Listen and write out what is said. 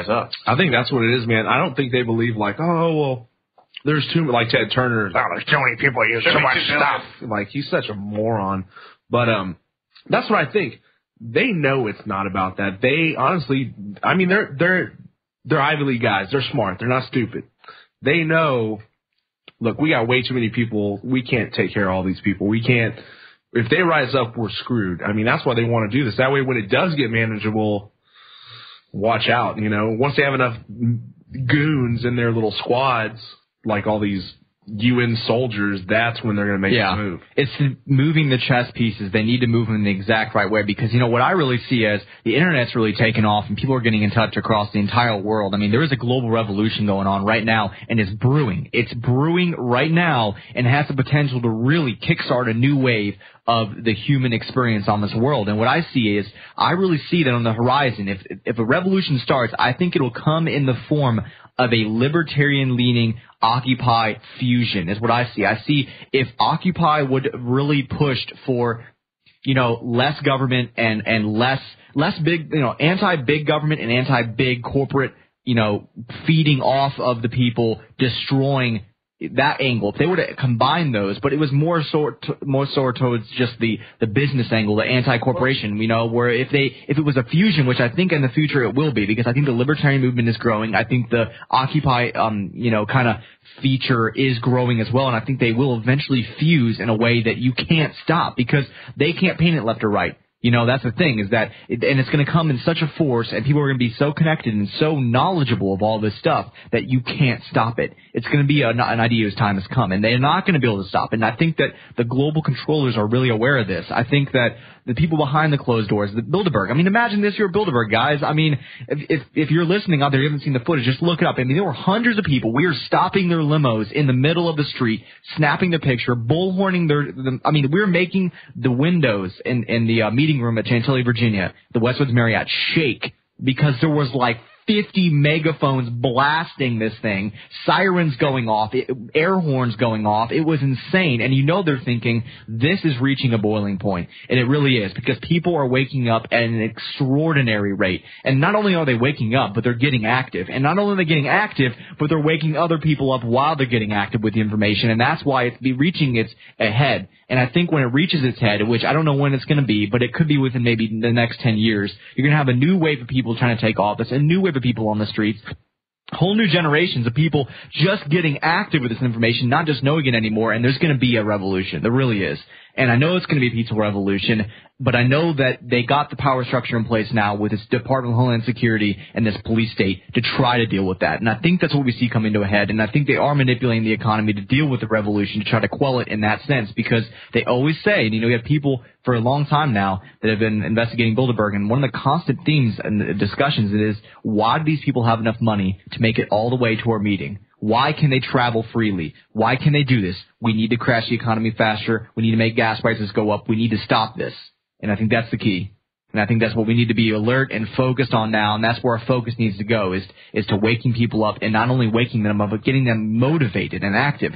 up. I think that's what it is, man. I don't think they believe like, oh, well, there's too like Ted Turner. Oh, there's too many people use so much stuff. Like, he's such a moron. But that's what I think. They know it's not about that. They honestly, I mean, they're Ivy League guys. They're smart. They're not stupid. They know, look, we got way too many people. We can't take care of all these people. We can't. If they rise up, we're screwed. I mean, that's why they want to do this. That way, when it does get manageable, watch out. You know, once they have enough goons in their little squads, like all these UN soldiers, that's when they're going to make the move. It's moving the chess pieces. They need to move them in the exact right way because, you know, what I really see as the Internet's really taken off and people are getting in touch across the entire world. I mean, there is a global revolution going on right now, and it's brewing. It's brewing right now and has the potential to really kickstart a new wave of the human experience on this world. And what I see is, I really see that on the horizon. If a revolution starts, I think it'll come in the form of a libertarian-leaning Occupy fusion is what I see. I see if Occupy would really pushed for, you know, less government and less big, you know, anti-big government and anti-big corporate, you know, feeding off of the people, destroying that angle. If they were to combine those, but it was more so towards just the business angle, the anti-corporation, you know, where if it was a fusion, which I think in the future it will be, because I think the libertarian movement is growing. I think the Occupy, you know, kind of feature is growing as well, and I think they will eventually fuse in a way that you can't stop because they can't paint it left or right. You know, that's the thing, is that, and it's going to come in such a force, and people are going to be so connected and so knowledgeable of all this stuff that you can't stop it. It's going to be an idea whose time has come, and they're not going to be able to stop it. And I think that the global controllers are really aware of this. I think that the people behind the closed doors, the Bilderberg. I mean, imagine this, you're a Bilderberg, guys. I mean, if you're listening out there, you haven't seen the footage, just look it up. I mean, there were hundreds of people. We were stopping their limos in the middle of the street, snapping the picture, bullhorning we were making the windows in the meeting room at Chantilly, Virginia, the Westwoods Marriott, shake because there was like 50 megaphones blasting this thing, sirens going off, air horns going off. It was insane. And you know they're thinking, this is reaching a boiling point. And it really is, because people are waking up at an extraordinary rate. And not only are they waking up, but they're getting active. And not only are they getting active, but they're waking other people up while they're getting active with the information. And that's why it's reaching its head. And I think when it reaches its head, which I don't know when it's going to be, but it could be within maybe the next 10 years, you're going to have a new wave of people trying to take office, a new wave of people on the streets, whole new generations of people just getting active with this information, not just knowing it anymore, and there's going to be a revolution. There really is. And I know it's going to be a peaceful revolution, but I know that they got the power structure in place now with this Department of Homeland Security and this police state to try to deal with that. And I think that's what we see coming to a head. And I think they are manipulating the economy to deal with the revolution, to try to quell it in that sense, because they always say, and you know, we have people for a long time now that have been investigating Bilderberg, and one of the constant themes and discussions is, why do these people have enough money to make it all the way to our meeting? Why can they travel freely? Why can they do this? We need to crash the economy faster. We need to make gas prices go up. We need to stop this. And I think that's the key. And I think that's what we need to be alert and focused on now, and that's where our focus needs to go, is to waking people up, and not only waking them up, but getting them motivated and active.